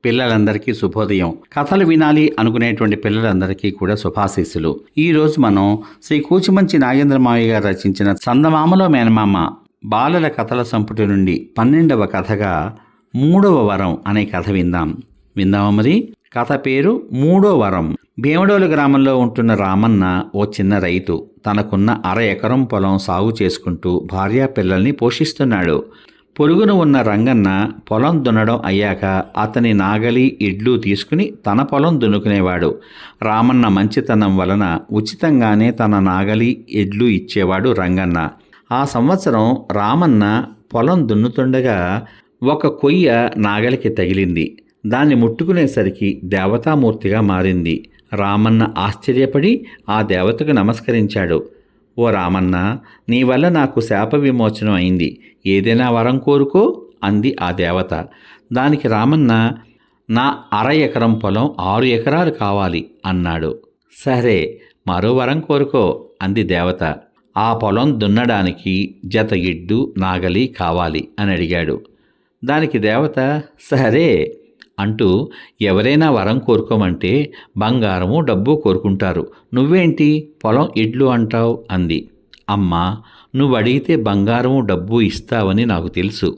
పిల్లలందరికీ శుభోదయం. కథలు వినాలి అనుకునేటువంటి పిల్లలందరికీ కూడా శుభాశీస్సులు. ఈ రోజు మనం శ్రీ కూచిమంచి నాగేంద్రమావయ్య గారు రచించిన చందమామలో మేనమామ బాలల కథల సంపుటి నుండి 12వ కథగా 3వ వరం అనే కథ విందామా మరి? కథ పేరు 3వ వరం. భీమడోలు గ్రామంలో ఉంటున్న రామన్న ఓ చిన్న రైతు. తనకున్న 1/2 ఎకరం పొలం సాగు చేసుకుంటూ భార్యా పిల్లల్ని పోషిస్తున్నాడు. పొరుగున ఉన్న రంగన్న పొలం దున్నడం అయ్యాక అతని నాగలి, ఎడ్లు తీసుకుని తన పొలం దున్నుకునేవాడు. రామన్న మంచితనం వలన ఉచితంగానే తన నాగలి, ఎడ్లు ఇచ్చేవాడు రంగన్న. ఆ సంవత్సరం రామన్న పొలం దున్నుతుండగా ఒక కొయ్య నాగలికి తగిలింది. దాన్ని ముట్టుకునేసరికి దేవతామూర్తిగా మారింది. రామన్న ఆశ్చర్యపడి ఆ దేవతకు నమస్కరించాడు. ఓ రామన్న, నీ వల్ల నాకు శాప విమోచనం అయింది. ఏదైనా వరం కోరుకో అంది ఆ దేవత. దానికి రామన్న, నా 1/2 ఎకరం పొలం 6 ఎకరాలు కావాలి అన్నాడు. సరే, మరో వరం కోరుకో అంది దేవత. ఆ పొలం దున్నడానికి జత ఎడ్డు, నాగలి కావాలి అని అడిగాడు. దానికి దేవత సరే అంటూ, ఎవరైనా వరం కోరుకోమంటే బంగారము, డబ్బు కోరుకుంటారు, నువ్వేంటి పొలం, ఎడ్లు అంటావు అంది. అమ్మా, నువ్వు అడిగితే బంగారము, డబ్బు ఇస్తావని నాకు తెలుసు.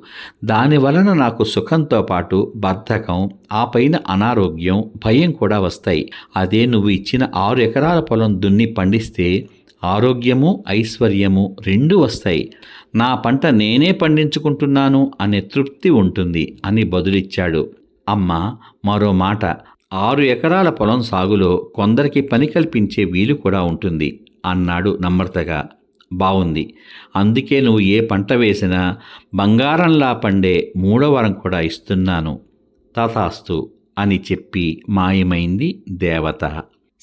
దానివలన నాకు సుఖంతో పాటు బద్ధకం, ఆ పైన అనారోగ్యం, భయం కూడా వస్తాయి. అదే నువ్వు ఇచ్చిన 6 ఎకరాల పొలం దున్ని పండిస్తే ఆరోగ్యము, ఐశ్వర్యము 2 వస్తాయి. నా పంట నేనే పండించుకుంటున్నాను అనే తృప్తి ఉంటుంది అని బదులిచ్చాడు. అమ్మా, మరో మాట, 6 ఎకరాల పొలం సాగులో కొందరికి పని కల్పించే వీలు కూడా ఉంటుంది అన్నాడు నమ్రతగా. బావుంది, అందుకే నువ్వు ఏ పంట వేసినా బంగారంలా పండే 3వ వరం కూడా ఇస్తున్నాను, తథాస్తు అని చెప్పి మాయమైంది దేవత.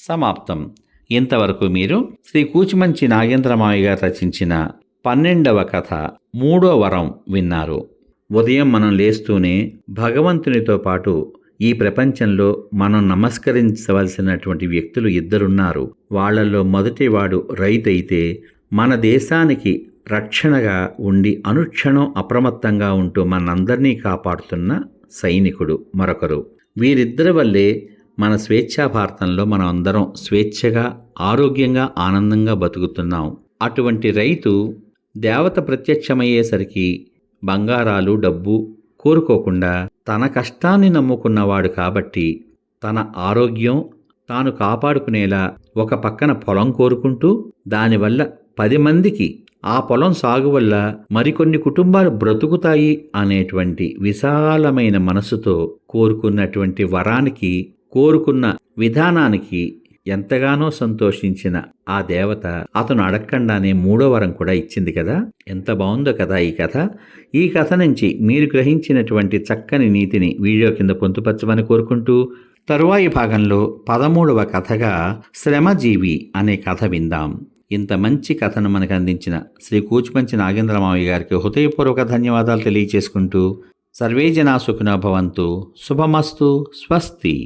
సమాప్తం. ఇంతవరకు మీరు శ్రీ కూచిమంచి నాగేంద్రమావయ్య గారు రచించిన 12వ కథ 3వ వరం విన్నారు. ఉదయం మనం లేస్తూనే భగవంతునితో పాటు ఈ ప్రపంచంలో మనం నమస్కరించవలసినటువంటి వ్యక్తులు 2 ఉన్నారు. వాళ్లలో మొదటివాడు రైతైతే మన దేశానికి రక్షణగా ఉండి అనుక్షణం అప్రమత్తంగా ఉంటూ మనందరినీ కాపాడుతున్న సైనికుడు మరొకరు. వీరిద్దరి వల్లే మన స్వేచ్ఛా భారతంలో మనం అందరం స్వేచ్ఛగా, ఆరోగ్యంగా, ఆనందంగా బతుకుతున్నాం. అటువంటి రైతు దేవత ప్రత్యక్షమయ్యేసరికి బంగారాలు, డబ్బు కోరుకోకుండా తన కష్టాన్ని నమ్ముకున్నవాడు కాబట్టి తన ఆరోగ్యం తాను కాపాడుకునేలా ఒక పక్కన పొలం కోరుకుంటూ దానివల్ల 10 మందికి ఆ పొలం సాగు వల్ల మరికొన్ని కుటుంబాలు బ్రతుకుతాయి అనేటువంటి విశాలమైన మనసుతో కోరుకున్నటువంటి వరానికి, కోరుకున్న విధానానికి ఎంతగానో సంతోషించిన ఆ దేవత అతను అడగకుండానే 3వ వరం కూడా ఇచ్చింది కదా. ఎంత బాగుందో కదా ఈ కథ. ఈ కథ నుంచి మీరు గ్రహించినటువంటి చక్కని నీతిని వీడియో కింద పొందుపరచమని కోరుకుంటూ, తరువాయి భాగంలో 13వ కథగా శ్రమజీవి అనే కథ విందాం. ఇంత మంచి కథను మనకు అందించిన శ్రీ కూచిమంచి నాగేంద్రమావయ్య గారికి హృదయపూర్వక ధన్యవాదాలు తెలియచేసుకుంటూ, సర్వే జనా సుఖినో భవంతు. శుభమస్తు. స్వస్తి.